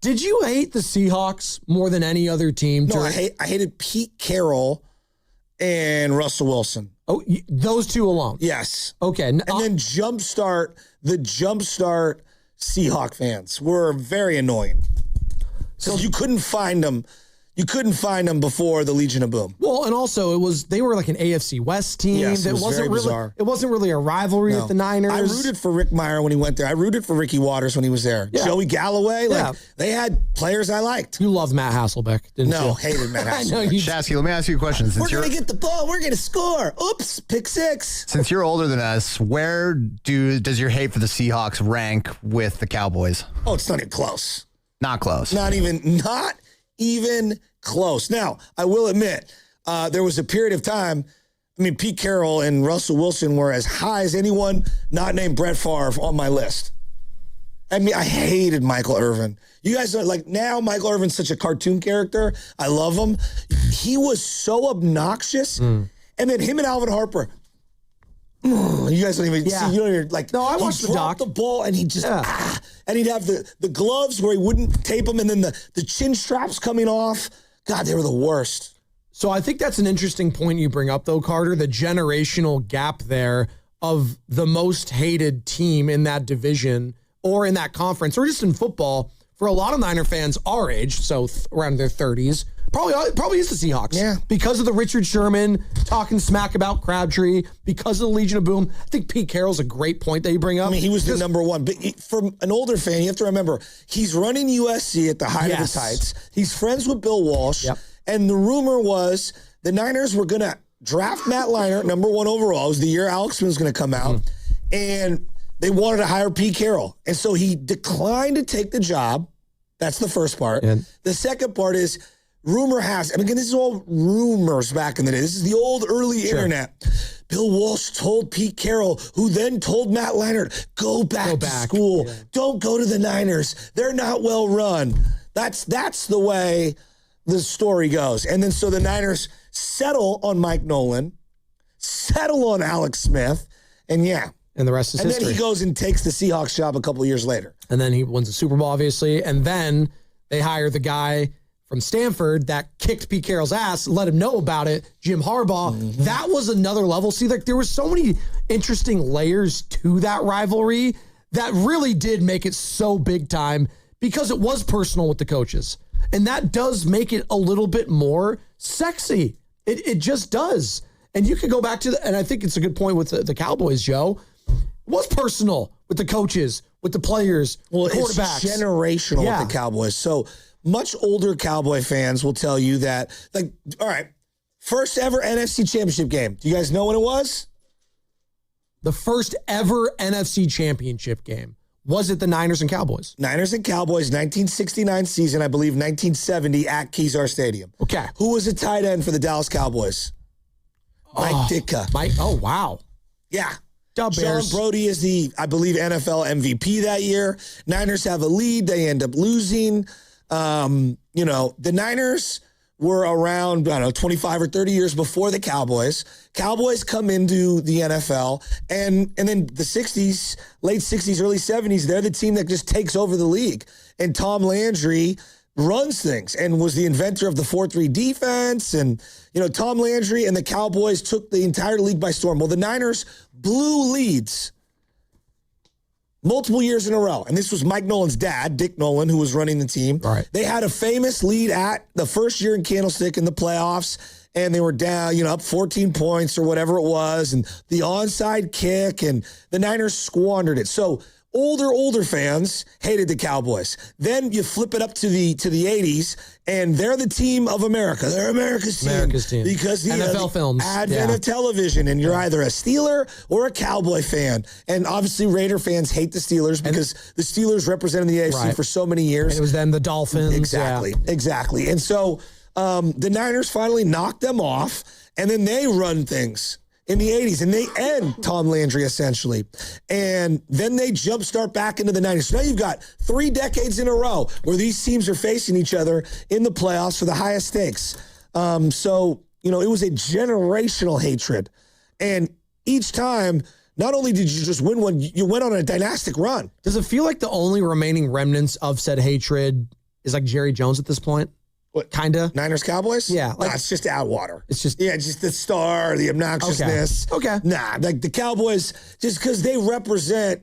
Did you hate the Seahawks more than any other team? No, I hated Pete Carroll and Russell Wilson. Oh, those two alone? Yes. Okay. And then Jumpstart Seahawk fans were very annoying. So you couldn't find them. You couldn't find them before the Legion of Boom. Well, and also they were like an AFC West team. Yes, it was wasn't very really bizarre. It wasn't really a rivalry with the Niners. I rooted for Rick Meyer when he went there. I rooted for Ricky Waters when he was there. Yeah. Joey Galloway, Yeah. they had players I liked. You loved Matt Hasselbeck, didn't you? No, hated Matt I know Hasselbeck. you. Shasky, let me ask you a question. We're going to get the ball. We're going to score. Oops, pick six. Since you're older than us, where does your hate for the Seahawks rank with the Cowboys? Oh, it's not even close. Not close. Not even close. Now, I will admit, there was a period of time, Pete Carroll and Russell Wilson were as high as anyone not named Brett Favre on my list. I hated Michael Irvin. You guys are now Michael Irvin's such a cartoon character. I love him. He was so obnoxious. And then him and Alvin Harper. You guys don't even see. You don't even No, I watched the doc. The ball and he just and he'd have the gloves where he wouldn't tape them, and then the chin straps coming off. God, they were the worst. So I think that's an interesting point you bring up, though, Carter. The generational gap there of the most hated team in that division or in that conference, or just in football, for a lot of Niner fans our age, so around their 30s. Probably is the Seahawks. Yeah. Because of the Richard Sherman talking smack about Crabtree, because of the Legion of Boom. I think Pete Carroll's a great point that you bring up. He was the number one. But for an older fan, you have to remember, he's running USC at the height of his heights. He's friends with Bill Walsh. Yep. And the rumor was the Niners were going to draft Matt Leinart, number one overall. It was the year Alex Smith was going to come out. And they wanted to hire Pete Carroll. And so he declined to take the job. That's the first part. And the second part is, rumor has, this is all rumors back in the day. This is the old early internet. Bill Walsh told Pete Carroll, who then told Matt Leinart, go back to school. Yeah. Don't go to the Niners. They're not well run. That's the way the story goes. And then so the Niners settle on Mike Nolan, settle on Alex Smith, and and the rest is history. And then he goes and takes the Seahawks job a couple of years later. And then he wins the Super Bowl, obviously. And then they hire the guy from Stanford that kicked Pete Carroll's ass, let him know about it, Jim Harbaugh. Mm-hmm. That was another level. See, there were so many interesting layers to that rivalry that really did make it so big time because it was personal with the coaches. And that does make it a little bit more sexy. It just does. And you could go back to and I think it's a good point with the Cowboys, Joe. It was personal with the coaches, with the players, the quarterbacks. It's generational with the Cowboys. So much older Cowboy fans will tell you that, all right, first ever NFC Championship game. Do you guys know when it was? The first ever NFC Championship game. Was it the Niners and Cowboys? Niners and Cowboys, 1969 season, I believe 1970 at Kezar Stadium. Okay. Who was the tight end for the Dallas Cowboys? Mike Ditka. Oh, wow. Yeah. Dub Bears. Sean Brody is the, I believe, NFL MVP that year. Niners have a lead. They end up losing. The Niners were around, 25 or 30 years before the Cowboys. Cowboys come into the NFL, and then the 60s, late 60s, early 70s, they're the team that just takes over the league. And Tom Landry runs things and was the inventor of the 4-3 defense. And, Tom Landry and the Cowboys took the entire league by storm. Well, the Niners blew leads multiple years in a row. And this was Mike Nolan's dad, Dick Nolan, who was running the team. Right. They had a famous lead at the first year in Candlestick in the playoffs, and they were down, up 14 points or whatever it was, and the onside kick, and the Niners squandered it. So older fans hated the Cowboys. Then you flip it up to the 80s, and they're the team of America. They're America's team. Because the NFL films. Advent of television, and you're either a Steeler or a Cowboy fan. And obviously Raider fans hate the Steelers because the Steelers represented the AFC for so many years. And it was then the Dolphins. Exactly. And so the Niners finally knocked them off, and then they run things in the 80s, and they end Tom Landry, essentially. And then they jumpstart back into the 90s. So now you've got 3 decades in a row where these teams are facing each other in the playoffs for the highest stakes. It was a generational hatred. And each time, not only did you just win one, you went on a dynastic run. Does it feel like the only remaining remnants of said hatred is like Jerry Jones at this point. What? Kind of. Niners Cowboys? Yeah. Nah, it's just Atwater. It's just. Yeah, just the star, the obnoxiousness. Okay. Nah, like the Cowboys, just because they represent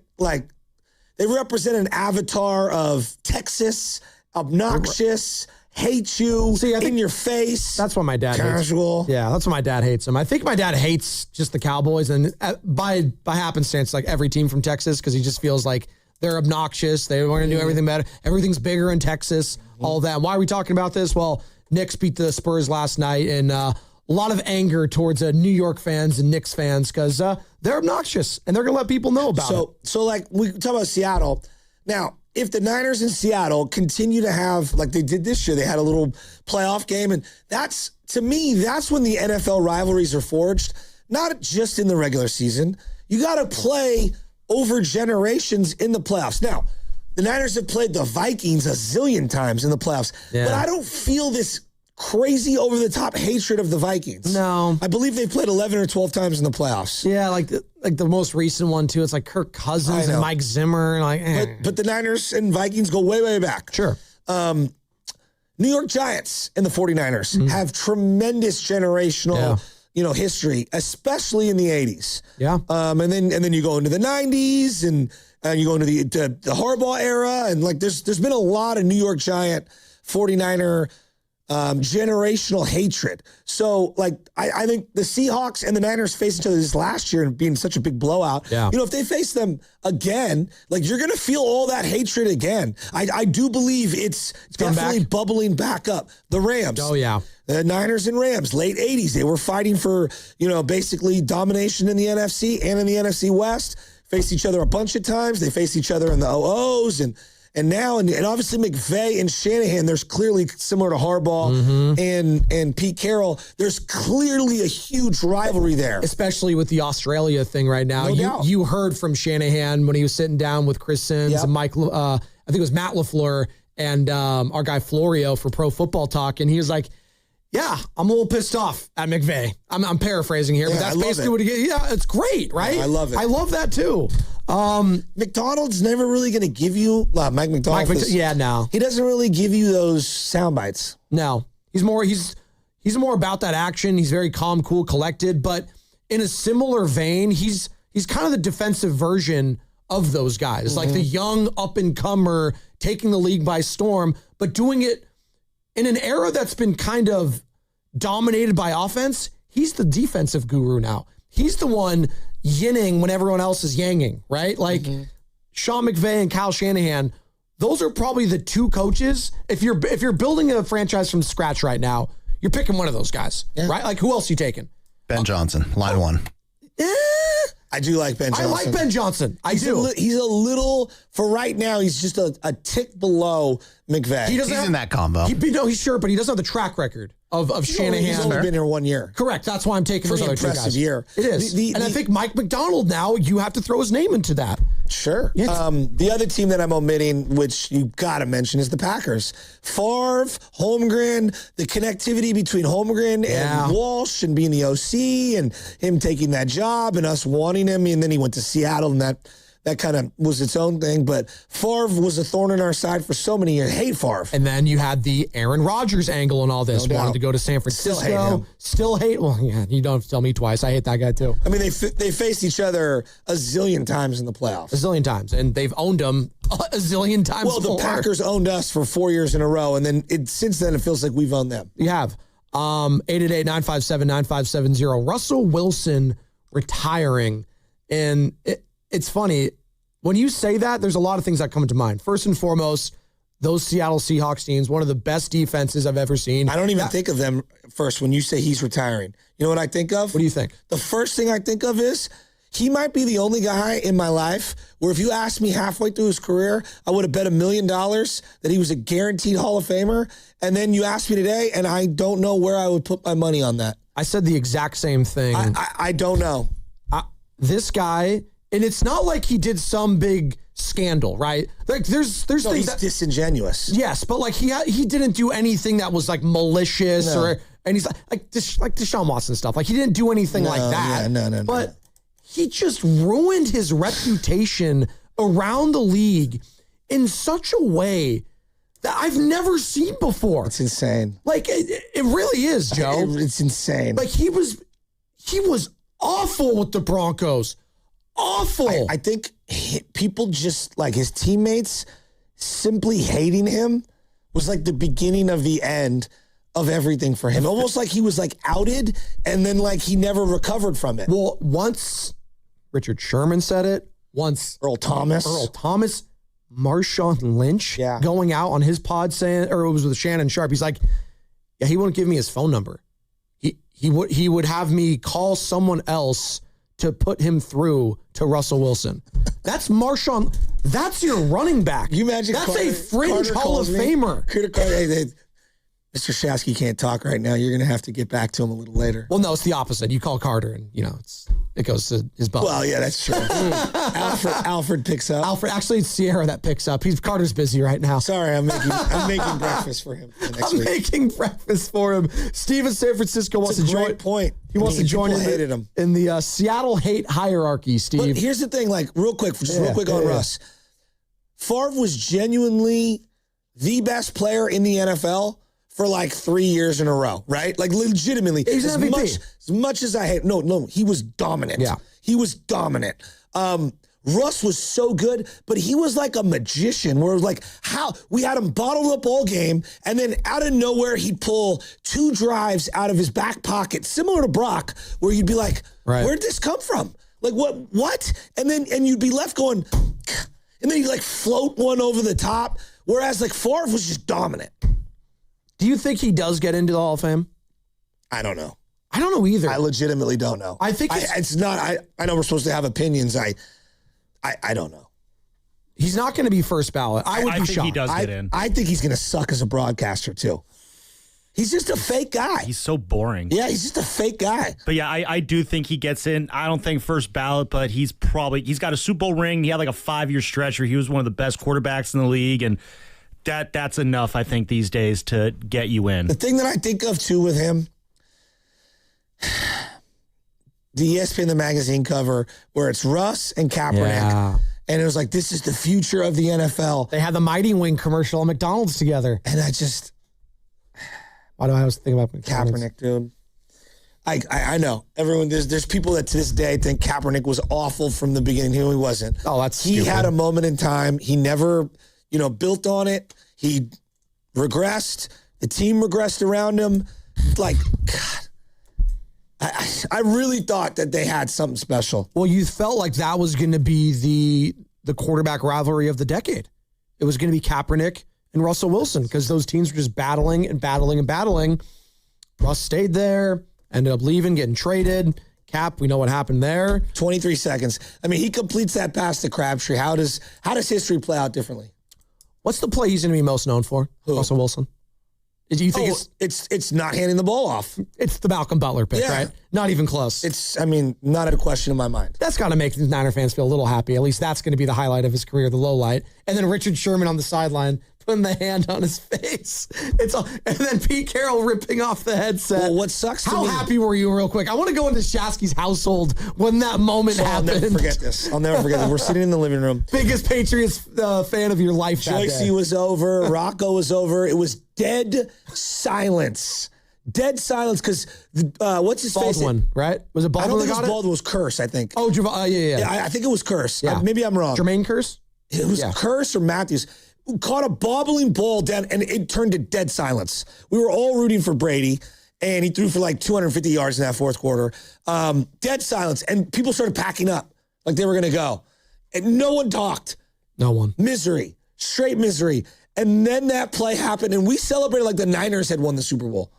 an avatar of Texas, obnoxious, hate you, in your face. That's why my dad casual. hates. Yeah, that's why my dad hates them. I think my dad hates just the Cowboys, and by happenstance, like every team from Texas, because he just feels like they're obnoxious. They want to do everything better. Everything's bigger in Texas. All that. Why are we talking about this? Well, Knicks beat the Spurs last night, and a lot of anger towards New York fans and Knicks fans because they're obnoxious, and they're going to let people know about it. So like we talk about Seattle. Now, if the Niners in Seattle continue to have, like they did this year, they had a little playoff game, and that's, to me, that's when the NFL rivalries are forged, not just in the regular season. You got to play over generations in the playoffs. Now, the Niners have played the Vikings a zillion times in the playoffs, but I don't feel this crazy over-the-top hatred of the Vikings. No. I believe they've played 11 or 12 times in the playoffs. Yeah, like the most recent one, too. It's like Kirk Cousins and Mike Zimmer. And But the Niners and Vikings go way, way back. Sure. New York Giants and the 49ers have tremendous generational history, especially in the 80s. Yeah. And then you go into the 90s and you go into the Harbaugh era. And like there's been a lot of New York Giant 49er generational hatred. So like I think the Seahawks and the Niners faced each other this last year and being such a big blowout. Yeah. If they face them again, like you're gonna feel all that hatred again. I do believe it's definitely bubbling back up. The Rams. Oh yeah. The Niners and Rams, late 80s. They were fighting for, basically domination in the NFC and in the NFC West. Faced each other a bunch of times. They faced each other in the OOs and now, and obviously McVay and Shanahan, there's clearly similar to Harbaugh and Pete Carroll, there's clearly a huge rivalry there. Especially with the Australia thing right now. No doubt. You heard from Shanahan when he was sitting down with Chris Sims and Mike, I think it was Matt LaFleur and our guy Florio for Pro Football Talk, and he was like, yeah, I'm a little pissed off at McVay. I'm paraphrasing here, but that's basically what he get. Yeah, it's great, right? Yeah, I love it. I love that too. McDonald's never really going to give you Mike McDonald. No. He doesn't really give you those sound bites. No. He's more about that action. He's very calm, cool, collected, but in a similar vein, he's kind of the defensive version of those guys. Like the young up-and-comer taking the league by storm, but doing it in an era that's been kind of dominated by offense. He's the defensive guru now. He's the one yinning when everyone else is yanging, right? Like Sean McVay and Kyle Shanahan, those are probably the two coaches. If you're building a franchise from scratch right now, you're picking one of those guys, right? Like who else are you taking? Ben Johnson, line one. I do like Ben Johnson. I like Ben Johnson. He's a little, for right now, he's just a tick below McVay. He's in that combo. He's sure, but he doesn't have the track record of Shanahan. He's only been here 1 year. Correct. That's why I'm taking those other two impressive guys. Year. It is. I think Mike McDonald now, you have to throw his name into that. Sure. The other team that I'm omitting, which you got to mention, is the Packers. Favre, Holmgren, the connectivity between Holmgren and Walsh and being the OC and him taking that job and us wanting him. And then he went to Seattle and that kind of was its own thing. But Favre was a thorn in our side for so many years. Hate Favre. And then you had the Aaron Rodgers angle and all this. Wanted to go to San Francisco. Still hate. Well, yeah, you don't have to tell me twice. I hate that guy too. I mean, they faced each other a zillion times in the playoffs. A zillion times. And they've owned them a zillion times. Well, the Packers owned us for 4 years in a row. And then since then, it feels like we've owned them. You have. 888-957-9570. Russell Wilson retiring. And it's funny. When you say that, there's a lot of things that come to mind. First and foremost, those Seattle Seahawks teams, one of the best defenses I've ever seen. I don't even think of them first when you say he's retiring. You know what I think of? What do you think? The first thing I think of is he might be the only guy in my life where if you asked me halfway through his career, I would have bet $1 million that he was a guaranteed Hall of Famer. And then you ask me today, and I don't know where I would put my money on that. I said the exact same thing. I don't know. This guy... And it's not like he did some big scandal, right? Like there's things he's disingenuous. Yes, but like he didn't do anything that was like malicious and he's like Deshaun Watson stuff. Like he didn't do anything like that. Yeah, no. But he just ruined his reputation around the league in such a way that I've never seen before. It's insane. Like, it really is, Joe. It's insane. Like, he was awful with the Broncos. Awful. I think people just, like, his teammates simply hating him was like the beginning of the end of everything for him. Almost like he was, like, outed and then, like, he never recovered from it. Well, once Richard Sherman said it, once Earl Thomas, Marshawn Lynch going out on his pod saying, or it was with Shannon Sharp, he's like, yeah, he wouldn't give me his phone number. He would have me call someone else to put him through to Russell Wilson. That's Marshawn. That's your running back. You imagine that's a fringe Hall of Famer. Mr. Shasky can't talk right now. You're going to have to get back to him a little later. Well, no, it's the opposite. You call Carter and, it goes to his butt. Well, yeah, that's true. Alfred picks up. Actually, it's Sierra that picks up. Carter's busy right now. Sorry, I'm making breakfast for him for next week. Making breakfast for him. Steve in San Francisco wants to join. Point. He wants to join in the Seattle hate hierarchy, Steve. But here's the thing, like, real quick on Russ. Favre was genuinely the best player in the NFL for like 3 years in a row, right? Like, legitimately. He's as much as I hate, no, he was dominant. Yeah. He was dominant. Russ was so good, but he was like a magician where it was like how we had him bottled up all game, and then out of nowhere, he'd pull 2 drives out of his back pocket, similar to Brock, where you'd be like, where'd this come from? Like, what? And you'd be left going, and then he'd like float one over the top, whereas like Favre was just dominant. Do you think he does get into the Hall of Fame? I don't know. I don't know either. I legitimately don't know. I think it's not. I know we're supposed to have opinions. I don't know. He's not going to be first ballot. I would be think shocked. he does get in. I think he's going to suck as a broadcaster too. He's just a fake guy. He's so boring. Yeah, he's just a fake guy. But yeah, I do think he gets in. I don't think first ballot, but he's got a Super Bowl ring. He had like a 5-year stretch where he was one of the best quarterbacks in the league, and that's enough, I think, these days to get you in. The thing that I think of too with him, the ESPN the magazine cover where it's Russ and Kaepernick, and it was like, this is the future of the NFL. They had the Mighty Wing commercial at McDonald's together, and I just, why do I always think about Kaepernick, dude? I know everyone. There's people that to this day think Kaepernick was awful from the beginning. He wasn't. Oh, that's he stupid. had a moment in time. He never, built on it. He regressed. The team regressed around him. Like, God, I really thought that they had something special. Well, you felt like that was going to be the quarterback rivalry of the decade. It was going to be Kaepernick and Russell Wilson because those teams were just battling and battling and battling. Russ stayed there, ended up leaving, getting traded. Cap, we know what happened there. 23 seconds. I mean, he completes that pass to Crabtree. How does history play out differently? What's the play he's going to be most known for? Who? Russell Wilson. Do you think it's not handing the ball off? It's the Malcolm Butler pick, right? Not even close. It's not a question in my mind. That's got to make the Niner fans feel a little happy. At least that's going to be the highlight of his career, the low light. And then Richard Sherman on the sideline putting the hand on his face. And then Pete Carroll ripping off the headset. Well, what sucks to me... How happy were you, real quick? I want to go into Shasky's household when that moment happened. I'll never forget this. We're sitting in the living room. Biggest Patriots fan of your life that day. Joycey was over. Rocco was over. It was dead silence. Dead silence because what's his Baldwin, face? Right? Was it Baldwin? I don't think it was Baldwin. It was Curse, I think. Oh, yeah. I think it was Curse. Yeah. Maybe I'm wrong. Jermaine Curse? It was Curse or Matthews. Caught a bobbling ball down, and it turned to dead silence. We were all rooting for Brady, and he threw for like 250 yards in that fourth quarter. Dead silence, and people started packing up like they were going to go. And no one talked. No one. Misery. Straight misery. And then that play happened, and we celebrated like the Niners had won the Super Bowl.